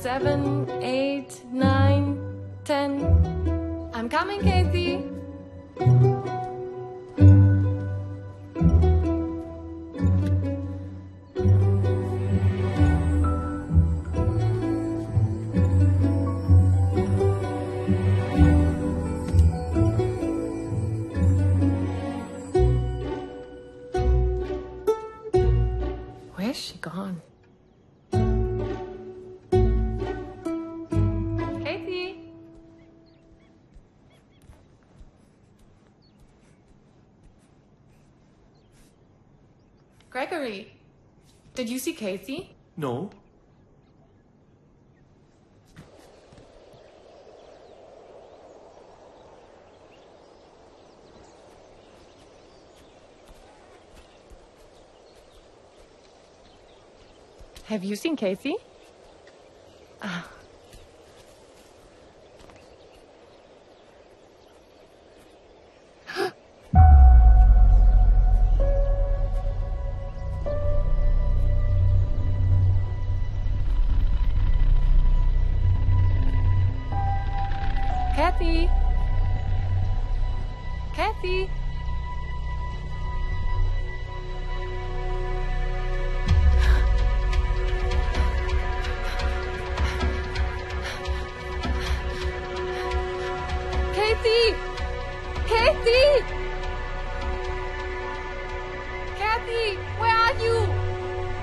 7, 8, 9, 10. I'm coming, Casey. Where's she gone? Casey? Gregory, did you see Casey? No. Have you seen Casey? Ah. Kathy? Kathy? Kathy! Kathy! Kathy, where are you?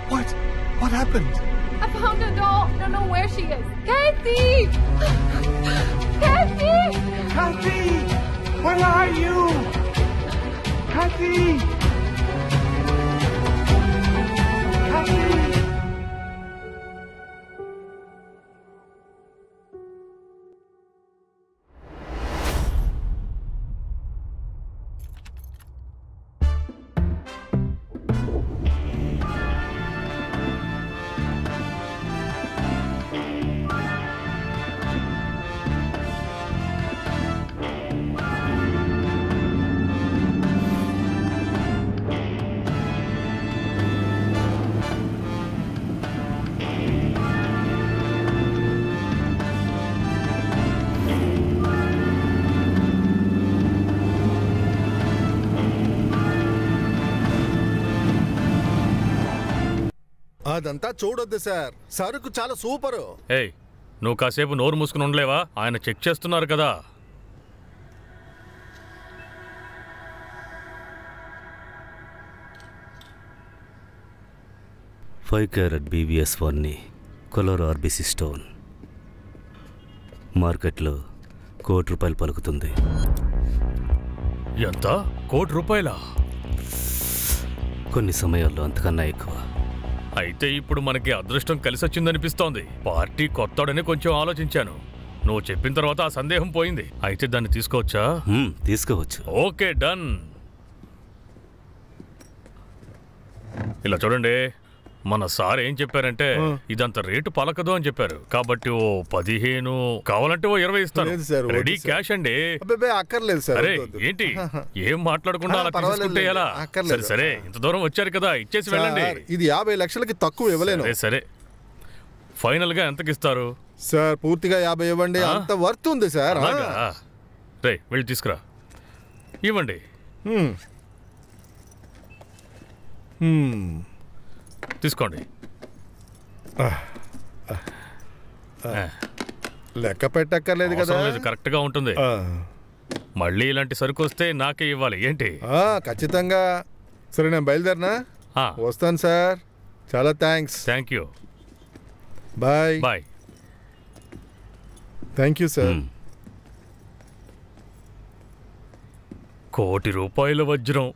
What? What happened? I found her doll. Don't know where she is. Kathy! Kathy! Kathy! Where are you? Kathy! Kathy! అదంతా చూడొద్దు sir, సరుకు చాలా super. ఏయ్, నువ్వు కాసేపు నోరు మూసుకుని ఉండలేవా? ఆయన చెక్ చేస్తున్నారు కదా. Five carrot BVS1 colour RBC stone మార్కెట్లో ₹1,00,00,000 పలుకుతుంది. ఎంత? ₹1,00,00,000? కొన్ని సమయాల్లో అంతకన్నా ఎక్కువ. అయితే ఇప్పుడు మనకి అదృష్టం కలిసొచ్చిందనిపిస్తోంది. పార్టీ కొత్తోడని కొంచెం ఆలోచించాను. నువ్వు చెప్పిన తర్వాత ఆ సందేహం పోయింది. అయితే దాన్ని తీసుకోవచ్చా? తీసుకోవచ్చు. Okay, done. ఇలా చూడండి, మన సార్ ఏం చెప్పారంటే ఇదంత రేటు పలకదు అని చెప్పారు. కాబట్టి ఓ 15, కావాలంటే ఓ 20 ఇస్తాను. రెడీ క్యాష్ అండి. అక్కర్లేదు సార్. అరే ఏంటి, ఏం మాట్లాడకుండా అలా తీసుకుంటే ఎలా? సరే సరే, ఇంత దూరం వచ్చారు కదా, ఇచ్చేసి వెళ్ళండి. ఇది 50 లక్షలకి తక్కువ ఇవ్వలేను. సరే, ఫైనల్ గా ఎంతకి ఇస్తారు? సార్ పూర్తిగా 50 ఇవ్వండి, అంత వర్త్ ఉంది సార్. రే వెళ్ళి తీసుకురా, ఇవ్వండి. తీసుకోండి. లెక్క పెట్టక్కర్లేదు కదా. కరెక్ట్ గా ఉంటుంది. మళ్ళీ ఇలాంటి సరుకు వస్తే నాకే ఇవ్వాలి ఏంటి? ఖచ్చితంగా. సరే నేను బయలుదేరినా? వస్తాను సార్. చాలా thanks. Thank you. Bye. Bye. Thank you sir. ₹1,00,00,000 వజ్రం.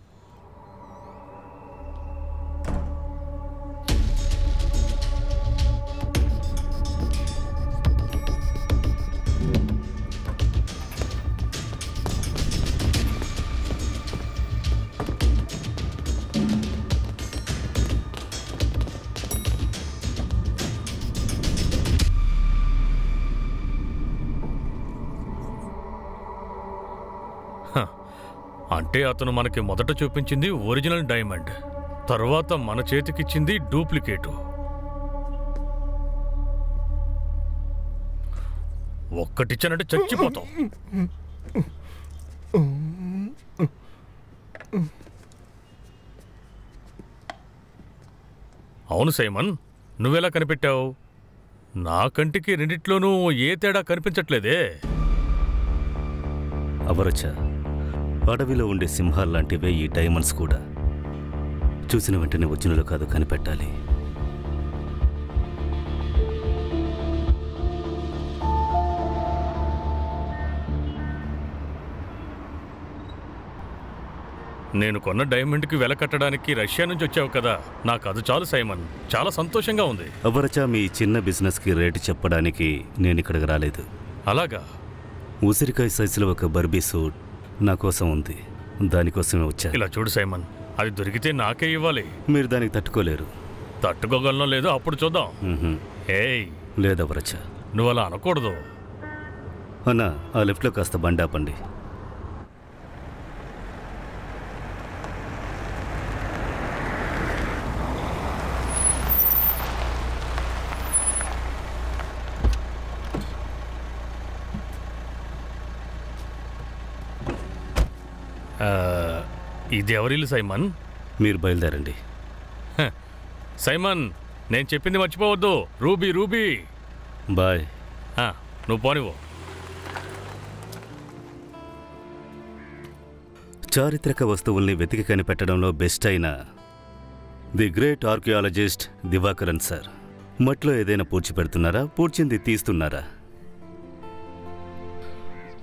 అంటే అతను మనకి మొదట చూపించింది ఒరిజినల్ డైమండ్, తర్వాత మన చేతికిచ్చింది డూప్లికేటు. ఒక్కటిచ్చానంటే చచ్చిపోతావు. అవును సైమన్, నువ్వెలా కనిపెట్టావు? నా కంటికి రెండిట్లోనూ ఏ తేడా కనిపించట్లేదే. అవరచ, అడవిలో ఉండే సింహాల్లాంటివే ఈ డైమండ్స్ కూడా. చూసిన వెంటనే ఒరిజినల్ కాదు కనిపెట్టాలి. నేను కొన్న డైమండ్కి వెల కట్టడానికి రష్యా నుంచి వచ్చావు కదా, నాకు అది చాలు సైమన్. చాలా సంతోషంగా ఉంది. అవరచ, మీ చిన్న బిజినెస్కి రేటు చెప్పడానికి నేను ఇక్కడికి రాలేదు. అలాగా? ఉసిరికాయ సైజులో ఒక బర్బీ సూట్ నా కోసం ఉంది, దానికోసమే వచ్చా. ఇలా చూడు సైమన్, అది దొరికితే నాకే ఇవ్వాలి. మీరు దానికి తట్టుకోలేరు. తట్టుకోగలనో లేదో అప్పుడు చూద్దాం. ఏయ్ లేదు అవరచ, నువ్వు అలా అనకూడదు. అన్నా, ఆ లెఫ్ట్లో కాస్త బండి ఆపండి. ఇది ఎవరిల్లు సైమన్? మీరు బయలుదేరండి. సైమన్, నేను చెప్పింది మర్చిపోవద్దు. Ruby Ruby. బాయ్. నువ్వు పోనివ్వు. చారిత్రక వస్తువుల్ని వెతికి కనిపెట్టడంలో బెస్ట్ అయిన the great archaeologist Divakaran sir. మట్లో ఏదైనా పూడ్చి పెడుతున్నారా? పూడ్చింది తీస్తున్నారా?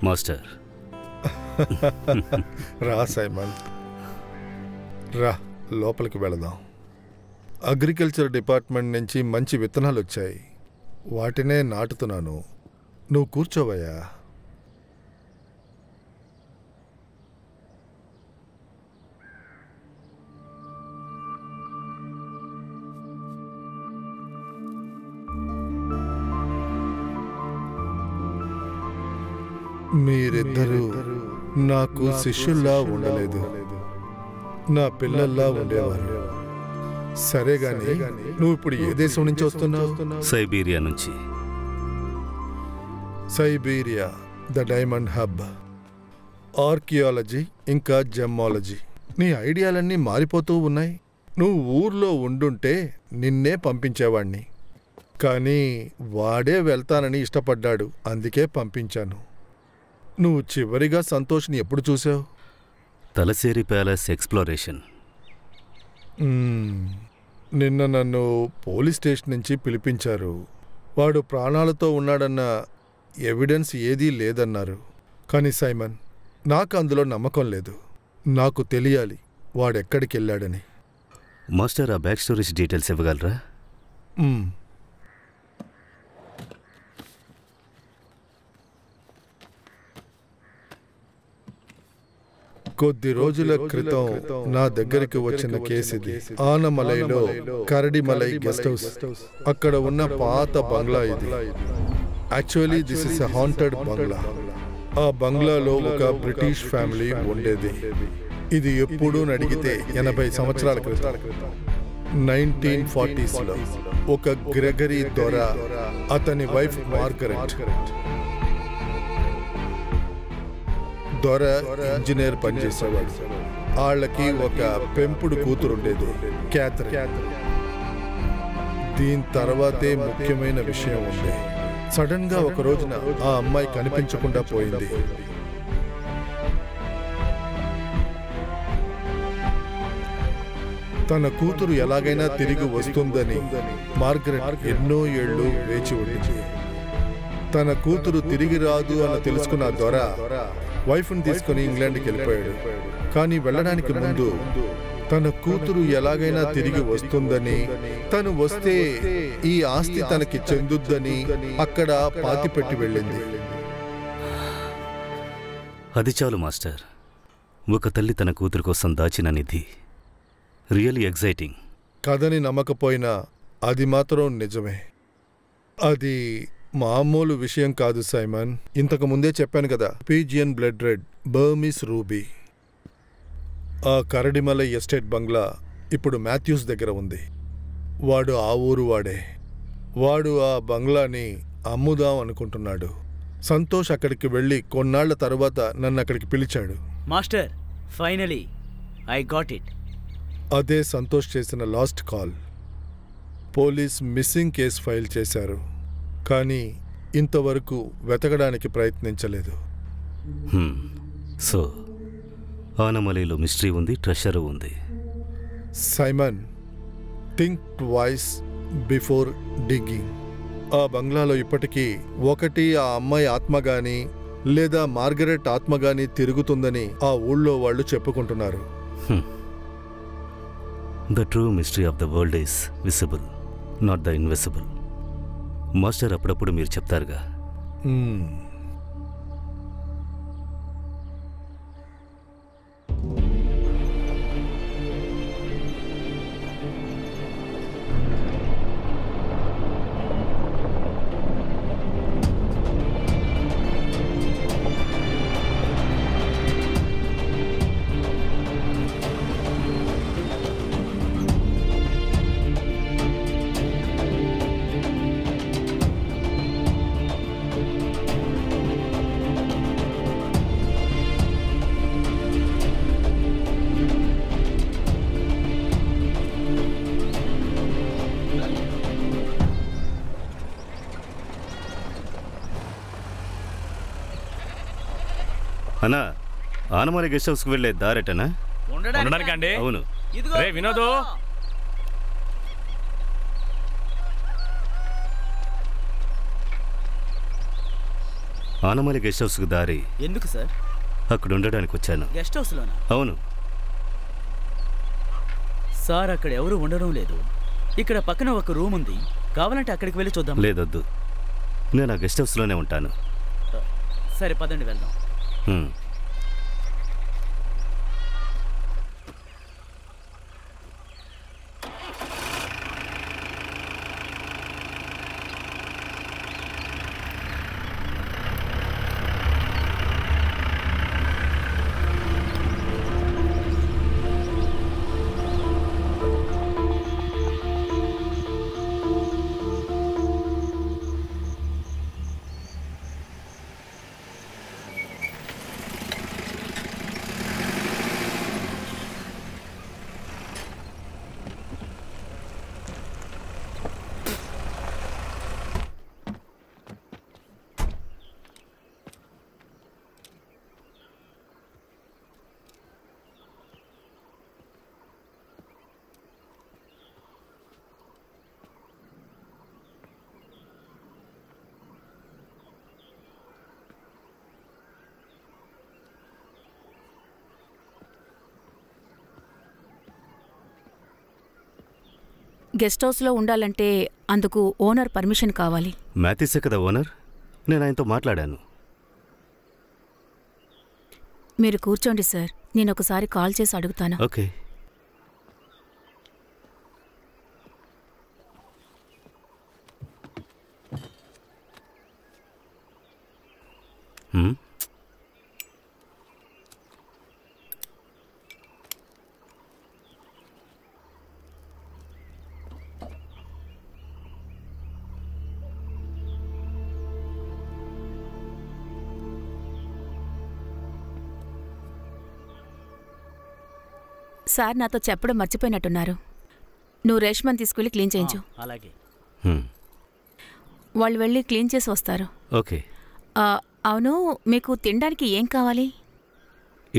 మాస్టర్. రా సైమన్, రా లోపలికి వెళదాం. అగ్రికల్చర్ డిపార్ట్మెంట్ నుంచి మంచి విత్తనాలు వచ్చాయి, వాటినే నాటుతున్నాను. నువ్వు కూర్చోవయ్యా. మీరిద్దరూ నాకు శిష్యుల్లా ఉండలేదు, నా పిల్లల్లా ఉండేవారు. సరే గాని, నువ్వు ఇప్పుడు ఏ దేశం నుంచి వస్తున్నావు? సైబీరియా నుంచి. Siberia, the diamond hub, archaeology ఇంకా జెమ్మాలజీ. నీ ఐడియాలన్నీ మారిపోతూ ఉన్నాయి. నువ్వు ఊర్లో ఉండుంటే నిన్నే పంపించేవాణ్ణి, కానీ వాడే వెళ్తానని ఇష్టపడ్డాడు, అందుకే పంపించాను. నువ్వు చివరిగా సంతోష్ని ఎప్పుడు చూసావు? తలసేరి ప్యాలెస్ ఎక్స్ప్లోరేషన్. నిన్న నన్ను పోలీస్ స్టేషన్ నుంచి పిలిపించారు. వాడు ప్రాణాలతో ఉన్నాడన్న ఎవిడెన్స్ ఏదీ లేదన్నారు. కానీ సైమన్, నాకు అందులో నమ్మకం లేదు. నాకు తెలియాలి వాడెక్కడికి వెళ్ళాడని. మాస్టర్, ఆ బ్యాక్ స్టోరీస్ డీటెయిల్స్ ఇవ్వగలరా? కొద్ది రోజుల క్రితం నా దగ్గరికి వచ్చిన కేసిది. ఆనమలైలో కరడిమలై గెస్ట్ హౌస్, అక్కడ ఉన్న పాత బంగ్లా ఇది. Actually this is a haunted బంగ్లా. ఆ బంగ్లాలో ఒక బ్రిటిష్ ఫ్యామిలీ ఉండేది. ఇది ఎప్పుడూ అడిగితే 80 సంవత్సరాల క్రితం, 1940s ఒక గ్రెగరీ దొర, అతని వైఫ్ మార్గరెట్. దొర ఇంజనీర్ పనిచేసేవాడు. వాళ్ళకి ఒక పెంపుడు కూతురుండేది, క్యాథరిన్. దీని తర్వాతే ముఖ్యమైన విషయం ఉంది. సడన్ గా ఒక రోజున ఆ అమ్మాయి కనిపించకుండా పోయింది. తన కూతురు ఎలాగైనా తిరిగి వస్తుందని మార్గరెట్ ఎన్నో ఏళ్లు వేచి ఉండింది. తన కూతురు తిరిగి రాదు అని తెలుసుకున్న దొర వైఫ్ని తీసుకుని ఇంగ్లాండ్కి వెళ్ళిపోయాడు. కానీ వెళ్ళడానికి ముందు తన కూతురు ఎలాగైనా తిరిగి వస్తుందని, తను వస్తే ఈ ఆస్తి తనకి చెందుద్దని అక్కడ పాతిపెట్టి వెళ్ళింది. అది చాలు మాస్టర్. ఒక తల్లి తన కూతురు కోసం దాచిన నిధి. Really exciting. కథని నమ్మకపోయినా అది మాత్రం నిజమే. అది మామూలు విషయం కాదు సైమన్. ఇంతకు ముందే చెప్పాను కదా, pigeon blood red, Burmese ruby. ఆ కరడిమలై ఎస్టేట్ బంగ్లా ఇప్పుడు మాథ్యూస్ దగ్గర ఉంది. వాడు ఆ ఊరు వాడే. వాడు ఆ బంగ్లాని అమ్ముదాం అనుకుంటున్నాడు. సంతోష్ అక్కడికి వెళ్ళి కొన్నాళ్ల తరువాత నన్ను అక్కడికి పిలిచాడు. Master, finally I got it. అదే సంతోష్ చేసిన last call. Police missing case file చేశారు, కానీ ఇంతవరకు వెతకడానికి ప్రయత్నించలేదు. సో ఆనమలీలో మిస్టరీ ఉంది, ట్రెషర్ ఉంది. Simon, think twice before digging. ఆ బంగ్లాలో ఇప్పటికీ ఒకటి ఆ అమ్మాయి ఆత్మగాని లేదా మార్గరెట్ ఆత్మగాని తిరుగుతుందని ఆ ఊళ్ళో వాళ్ళు చెప్పుకుంటున్నారు. The true mystery of the world is visible, not the invisible. Master, అప్పుడప్పుడు మీరు చెప్తారుగా. అన్నా, ఆనమలి గెస్ట్ హౌస్కి వెళ్ళే దారేటనా? ఉండడానికండి? అవును. రే వినోదు, ఆనమలి గెస్ట్ హౌస్కి దారి ఎందుకు సార్? అక్కడ ఉండడానికి వచ్చాను. గెస్ట్ హౌస్లోనా? అవును సార్, అక్కడ ఎవరు ఉండడం లేదు. ఇక్కడ పక్కన ఒక రూమ్ ఉంది, కావాలంటే అక్కడికి వెళ్ళి చూద్దాం. లేదొద్దు, నేను ఆ గెస్ట్ హౌస్లోనే ఉంటాను. సరే పదండి వెళ్దాం. గెస్ట్ హౌస్లో ఉండాలంటే అందుకు ఓనర్ పర్మిషన్ కావాలి. మ్యాథ్యూసే కదా ఓనర్, నేను ఆయనతో మాట్లాడాను. మీరు కూర్చోండి సార్, నేను ఒకసారి కాల్ చేసి అడుగుతాను. ఓకే. సార్ నాతో చెప్పడం మర్చిపోయినట్టున్నారు. నువ్వు రేష్మని తీసుకెళ్ళి క్లీన్ చేయించు. అలాగే. వాళ్ళు వెళ్ళి క్లీన్ చేసి వస్తారు. ఓకే. అవును, మీకు తినడానికి ఏం కావాలి?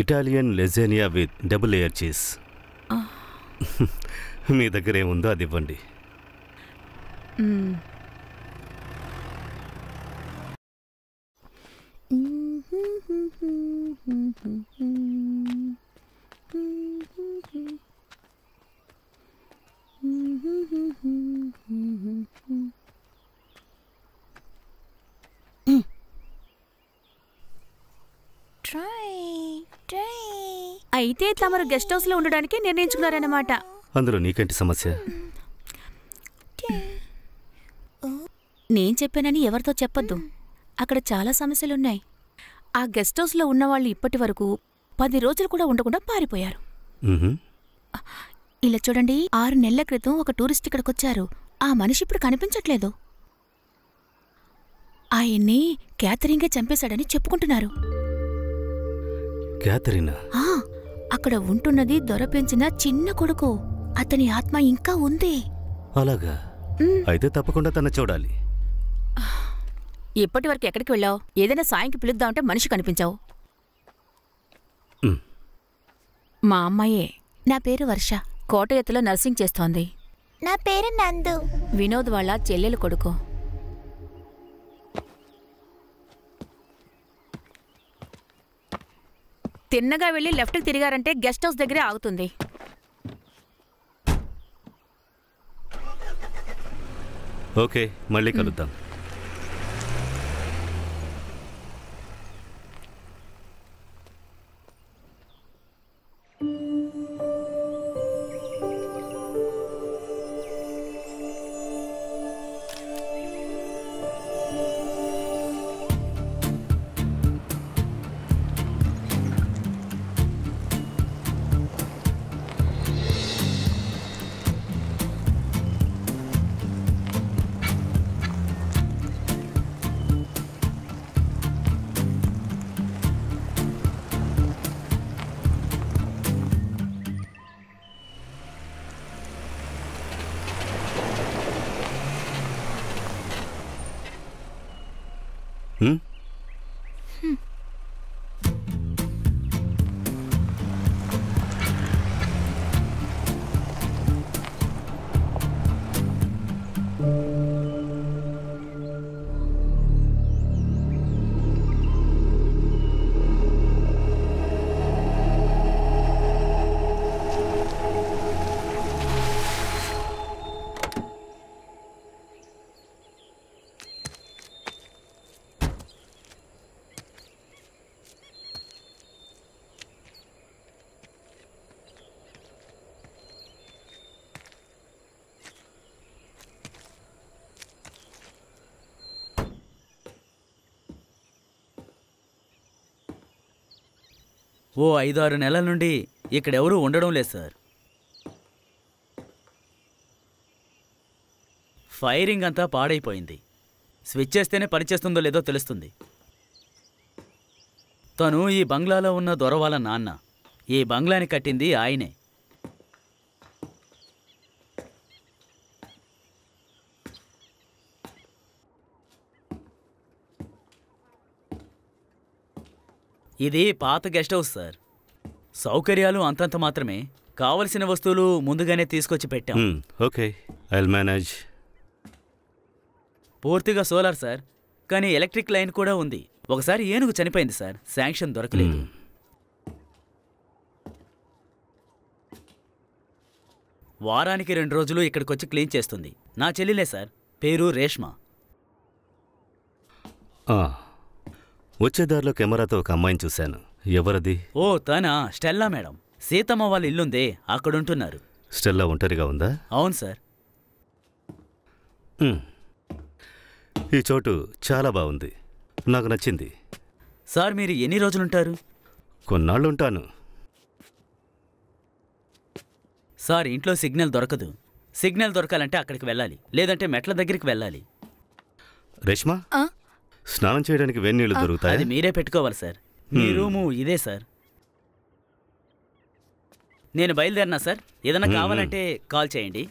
Italian lasagna with double layer cheese. మీ దగ్గర ఏముందో అది ఇవ్వండి. అయితే తమరు గెస్ట్ హౌస్లో ఉండడానికి నిర్ణయించుకున్నారన్నమాట. అందులో నీకేంటి సమస్య? నేను చెప్పానని ఎవరితో చెప్పొద్దు. అక్కడ చాలా సమస్యలున్నాయి. ఆ గెస్ట్ హౌస్లో ఉన్నవాళ్ళు ఇప్పటి వరకు 10 రోజులు కూడా ఉండకుండా పారిపోయారు. ఇలా చూడండి, 6 నెలల క్రితం ఒక టూరిస్ట్ ఇక్కడికొచ్చారు. ఆ మనిషి ఇప్పుడు కనిపించట్లేదు. ఆయన్ని క్యాథరిన్గా చంపేశాడని చెప్పుకుంటున్నారు. క్యాథరినా? అక్కడ ఉంటున్నది దొర పెంచిన చిన్న కొడుకు. అతని ఆత్మ ఇంకా ఉంది. అలాగా? అయితే తప్పకుండా తన చూడాలి. ఇప్పటి వరకు ఎక్కడికి వెళ్ళావు? ఏదైనా సాయంకి పిలుద్దామంటే మనిషి కనిపించావు. మా అమ్మాయే. నా పేరు వర్ష. కోటయత్తులో నర్సింగ్ చేస్తోంది. నా పేరు నందు. వినోద్ వాళ్ళ చెల్లెలు కొడుకు. తిన్నగా వెళ్ళి లెఫ్ట్కి తిరిగారంటే గెస్ట్ హౌస్ దగ్గరే ఆగుతుంది. ఓకే, మళ్ళీ కలుద్దాం. ఓ 5-6 నెలల నుండి ఇక్కడెవరూ ఉండడం లేదు సార్. ఫైరింగ్ అంతా పాడైపోయింది. స్విచ్ చేస్తేనే పనిచేస్తుందో లేదో తెలుస్తుంది. తను ఈ బంగ్లాలో ఉన్న దొర వాళ్ళ నాన్న. ఈ బంగ్లాని కట్టింది ఆయనే. ఇది పాత గెస్ట్ హౌస్ సార్. సౌకర్యాలు అంతంత మాత్రమే. కావలసిన వస్తువులు ముందుగానే తీసుకొచ్చి పెట్టాం. Okay, I'll manage. పూర్తిగా సోలార్ సార్, కానీ ఎలక్ట్రిక్ లైన్ కూడా ఉంది. ఒకసారి ఏనుగు చనిపోయింది సార్, శాంక్షన్ దొరకలేదు. వారానికి 2 రోజులు ఇక్కడికొచ్చి క్లీన్ చేస్తుంది. నా చెల్లెలే సార్, పేరు రేష్మా. వచ్చేదారిలో కెమెరాతో ఒక అమ్మాయిని చూశాను. ఎవరది? ఓ తనా, స్టెల్లా మేడం. సీతమ్మ వాళ్ళ ఇల్లుందే, అక్కడుంటున్నారు. స్టెల్లా ఒంటరిగా ఉందా? అవును సార్. ఈ చోటు చాలా బాగుంది, నాకు నచ్చింది. సార్ మీరు ఎన్ని రోజులుంటారు? కొన్నాళ్ళుంటాను. సార్ ఇంట్లో సిగ్నల్ దొరకదు. సిగ్నల్ దొరకాలంటే అక్కడికి వెళ్ళాలి, లేదంటే మెట్ల దగ్గరికి వెళ్ళాలి. రేష్మా, స్నానం చేయడానికి వేన్నీళ్లు దొరుకుతాయి? అది మీరే పెట్టుకోవాలి సార్. మీ రూము ఇదే సార్. నేను బయలుదేరినా సార్. ఏదైనా కావాలంటే కాల్ చేయండి.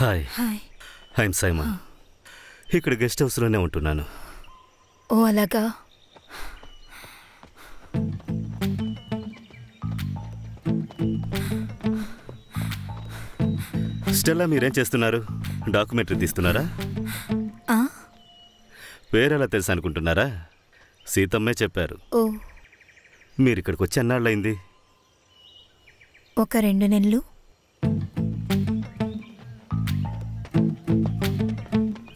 Hi hi. I'm Simon. ఇక్కడ గెస్ట్ హౌస్లోనే ఉంటున్నాను. ఓ అలాగా. స్టెల్లా మీరేం చేస్తున్నారు? డాక్యుమెంటరీ తీస్తున్నారా? ఆ? పేరెలా తెలుసు అనుకుంటున్నారా? సీతమ్మే చెప్పారు. ఓ మీరు ఇక్కడికి వచ్చి ఎన్నాళ్ళయింది? ఒక 2 నెలలు.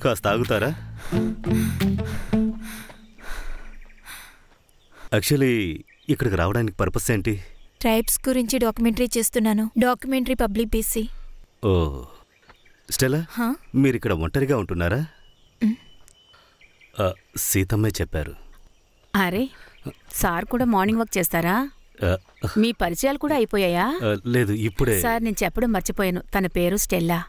కాస్త ఆగుతారా? యాక్చువల్లీ ఇక్కడికి రావడానికి పర్పస్ ఏంటి? ట్రైబ్స్ గురించి డాక్యుమెంటరీ చేస్తున్నాను. డాక్యుమెంటరీ పబ్లిక్ బీసీ. ఓ స్టెల్లా, హా? మీరు ఇక్కడ ఒంటరిగా ఉంటున్నారా? సీతమ్మే చెప్పారు. అరే సార్ కూడా మార్నింగ్ వాక్ చేస్తారా? మీ పరిచయాలు కూడా అయిపోయాయా? లేదు, ఇప్పుడే. సార్ నేను చెప్పడం మర్చిపోయాను, తన పేరు స్టెల్లా.